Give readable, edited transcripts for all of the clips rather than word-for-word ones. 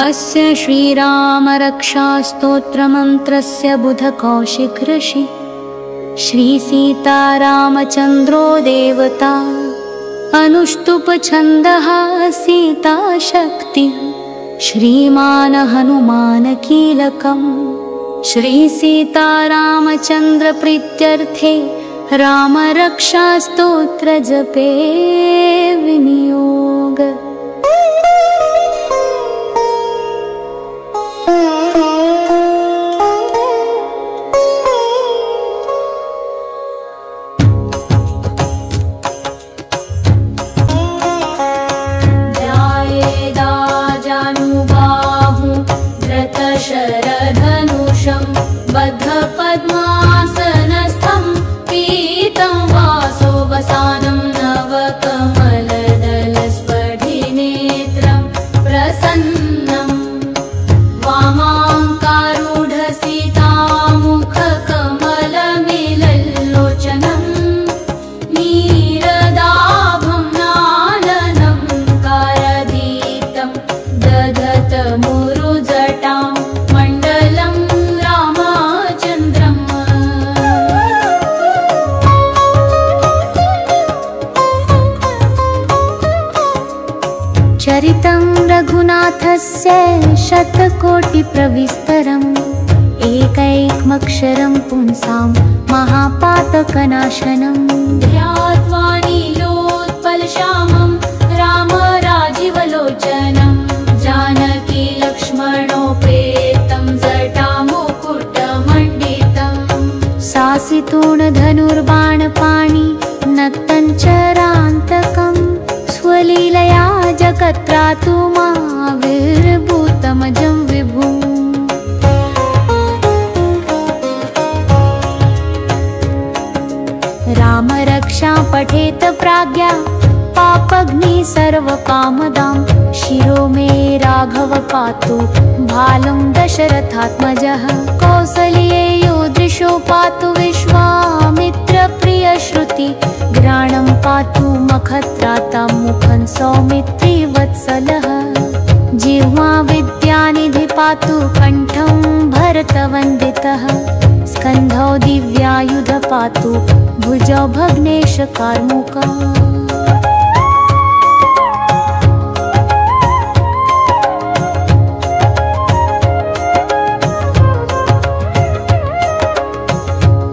अस्य श्रीरामरक्षास्तोत्रमन्त्रस्य बुधकौशिक ऋषि श्रीसीतारामचन्द्रो देवता अनुष्टुप् सीताशक्ति श्रीमान् हनुमानकीलकम् श्रीसीतारामचन्द्रप्रीत्यर्थे रामरक्षास्तोत्रजपे विनियोग। बद्धपद्मासनस्थं पीतं वासोवसानं नवकमलदलस्फटिनेत्रं प्रसन्नं वामाङ्कारूढसीतामुखकमलमिलल्लोचनं नीरदाभं नालनं कारदीतं दधतमुरुजटां मण्डलं चरितं रघुनाथस्य शतकोटिप्रविस्तरम् एकैकमक्षरं पुंसां महापातकनाशनं ध्यात्वा नीलोत्पलश्यामं राम राजीवलोचनं जानकी लक्ष्मणोपेतं जटामुकुटमण्डितं सासितूणधनुर्बाणपाणि नक्तञ्चरान्तकं स्वलीलया जगत्रातुमाविर्भूतमजं विभुम् रामरक्षा पठेत प्राज्ञा पापग्नि सर्वकामदां शिरो मे राघव पातु भालं दशरथात्मजः कौसल्येयो दृशो पातु विश्वामित्रप्रियश्रुति घ्राणं पातु मखत्रातां मुखं सौमित्री वत्सलः जिह्वा विद्यानिधि पातु कण्ठं भरतवन्दितः स्कन्धौ दिव्यायुध पातु भुजौ भग्नेश कार्मुकः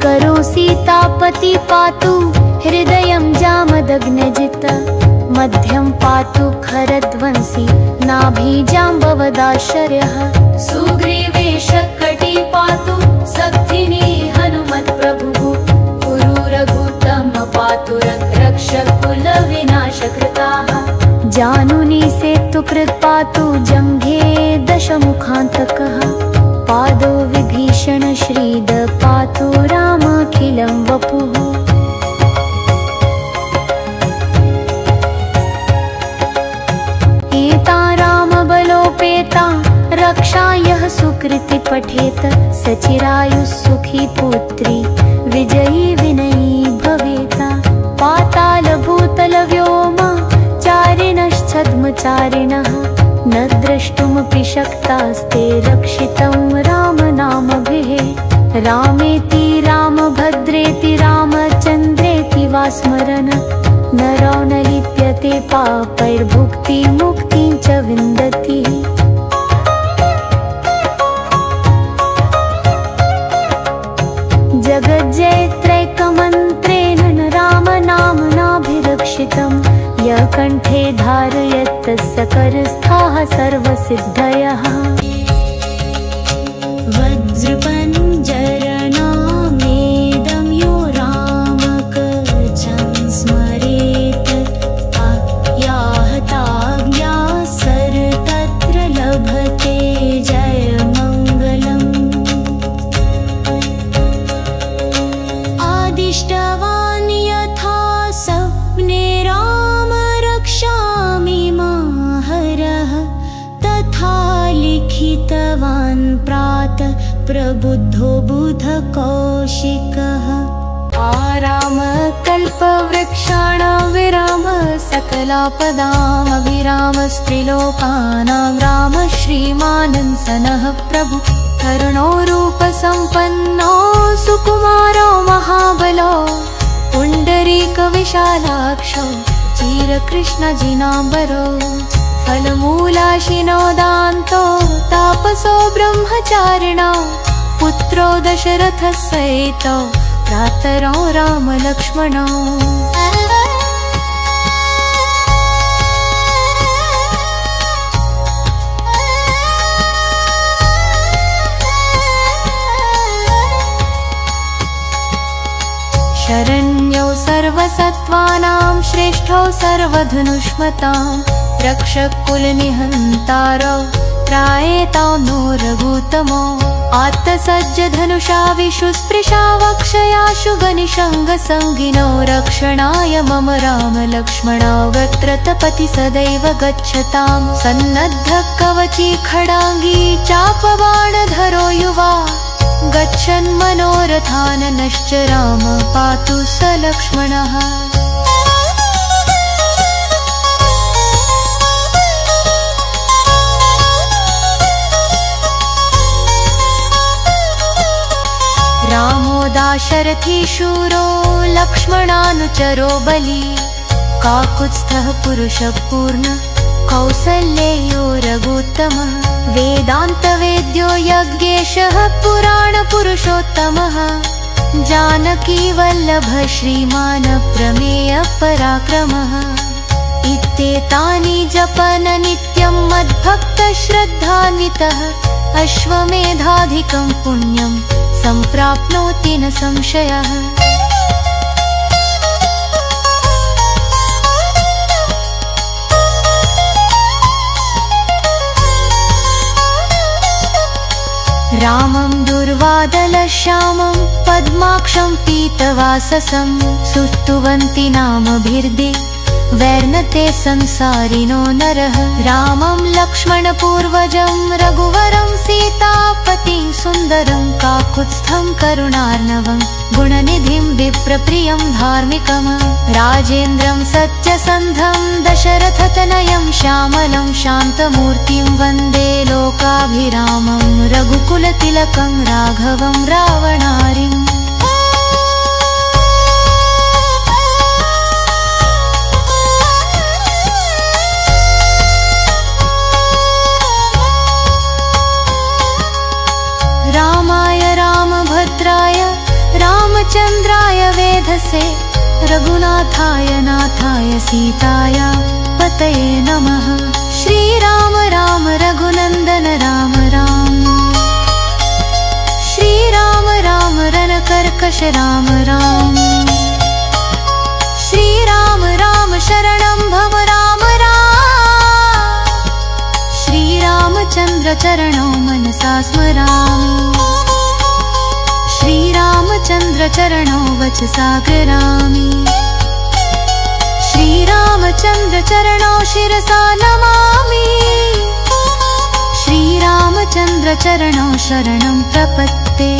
करो सीतापति पातु हृदयं जामदग्नजित मध्यं पातु खरध्वंसी नाभिजाम्बवदाशर्यः सुग्रीवेशकटी पातु सक्थिनी हनुमत्प्रभुः पुरुरघुतम पातु रक्षकुलविनाशकृताः जानुनी सेतुकृत् पातु जङ्घे दशमुखान्तकः पादो विभीषण श्रीद पातु रामखिलं वपुः एता रामबलोपेता रक्षा यः सुकृति पठेत सचिरायुः सुखी पुत्री विजयी विनयी भवेता पातालभूतलव्योमा चारिणश्छद्मचारिणः न द्रष्टुमपि शक्तास्ते रक्षितं रामनामभिः रामेति रामभद्रेति रामचन्द्रेति वा स्मरन् नरो न लिप्यते पापैर्भुक्तिमुक्तिं च विन्दति जगज्जयत्रैकमन्त्रेण रामनाम्नाभिरक्षितं यः कण्ठे धारयत् तस्य करस्थाः सर्वसिद्धयः वज्रपञ्जरनामेदं यो रामकवचं स्मरेत् आयाहताज्ञा सर्वत्र लभते जयमङ्गलम् आदिष्टवान् यथा स्वप्ने राम रक्षामि माहरः तथा लिखितवान् प्रातः प्रबुद्धो बुधकौशिकः आरामकल्पवृक्षाणां विरामः सकलापदामभिरामस्त्रिलोकानां रामः श्रीमानंसनः प्रभु करुणो रूपसम्पन्नो सुकुमारो महाबलो पुण्डरीकविशालाक्षो चिरकृष्णजिनाम्बरो फलमूलाशिनो दान्तो तापसो ब्रह्मचारिणो पुत्रो दशरथस्सहितो भ्रातरो रामलक्ष्मणो शरण्यो सर्वसत्त्वानां श्रेष्ठो सर्वधनुष्मतां रक्षकुलनिहन्तारो त्रायेतो नो रघुत्तमो आत्तसज्जधनुषा विशुस्पृशा वक्षयाशु गनिशङ्गसङ्गिनो रक्षणाय मम रामलक्ष्मणावत्रतपति सदैव गच्छतां सन्नद्धः कवची खडाङ्गी चापबाणधरो युवा गच्छन् मनोरथान् नश्च राम पातु स लक्ष्मणः रामो दाशरथी शूरो लक्ष्मणानुचरो बली काकुत्स्थः पुरुषः पूर्ण कौसल्येयो रघुत्तमः वेदान्तवेद्यो यज्ञेशः पुराणपुरुषोत्तमः जानकी वल्लभः श्रीमान् प्रमेयः पराक्रमः इत्येतानि जपन् नित्यं मद्भक्तः श्रद्धान्वितः अश्वमेधाधिकं पुण्यं सम्प्राप्नोति न संशयः रामं दुर्वादलश्यामं पद्माक्षं पीतवाससं सुस्तुवन्ति नामभिर्दे वैर्नते संसारिणो नरः रामं लक्ष्मणपूर्वजं रघुवरं सीतापतिं सुन्दरं काकुत्स्थं करुणार्णवं गुणनिधिं विप्रप्रियं धार्मिकं राजेन्द्रं सत्यसन्धं दशरथतनयं श्यामलं शान्तमूर्तिं वन्दे लोकाभिरामं रघुकुलतिलकं राघवं रावणारिम् रामाय रामभद्राय रामचन्द्राय वेधसे रघुनाथाय नाथाय सीताय पतये नमः श्रीराम राम रघुनन्दन राम राम श्रीराम राम रणकर्कश राम राम श्रीराम राम शरणं भव राम राम श्रीरामचन्द्र चरणौ मनसा स्मरामि श्रीरामचन्द्र चरणौ वचसा गरामि श्रीरामचन्द्र चरणौ शिरसा नमामि श्रीरामचन्द्र चरणौ शरणं प्रपत्ते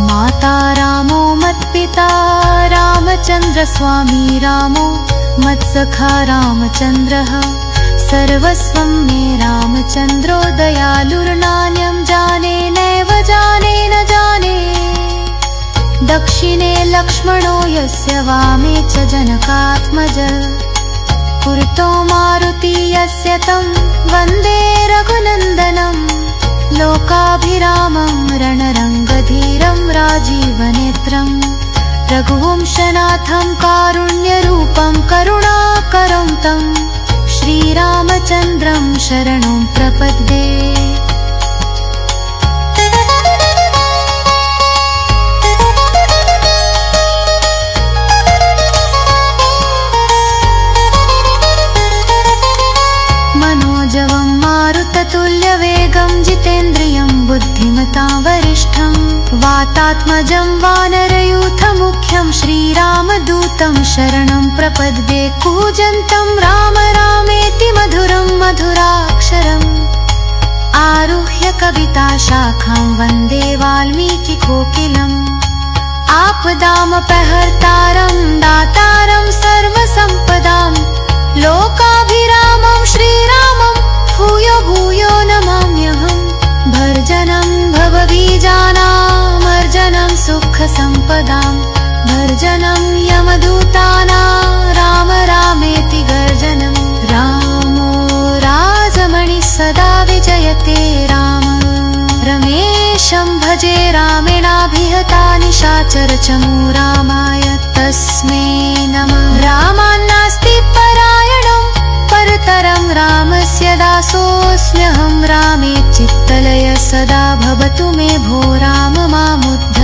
माता रामो मत्पिता रामचन्द्र स्वामी रामो मत्सखा रामचन्द्रः सर्वस्वं मे रामचन्द्रो दयालुर्नान्यं जाने नैव जाने न जाने दक्षिणे लक्ष्मणो यस्य वामे च जनकात्मज पुरतो मारुति यस्य तं वन्दे रघुनन्दनं लोकाभिरामं रणरङ्गधीरं राजीवनेत्रं रघुवंशनाथं कारुण्यरूपं करुणाकरं तं श्रीरामचन्द्रं शरणं प्रपद्ये मनोजवं मारुततुल्यवेगं जितेन्द्रियं बुद्धिमतां वरिष्ठं वातात्मजं वानरयूथमुख्यं श्रीरामदूतं शरणं प्रपद्ये कूजन्तं राम रामेति मधुरं मधुराक्षरम् आरुह्य कविताशाखां वन्दे वाल्मीकिकोकिलम् आपदामपहर्तारं दातारं सर्वसम्पदां गर्जनं यमदूतानां राम रामेति गर्जनं रामो राजमणिः सदा विजयते राम रमेशं भजे रामेणाभिहता निशाचरचमू रामाय तस्मै नमः रामान्नास्ति परायणं परतरं रामस्य दासोऽस्म्यहं रामे चित्तलय सदा भवतु मे भो राम मामुद्धारय।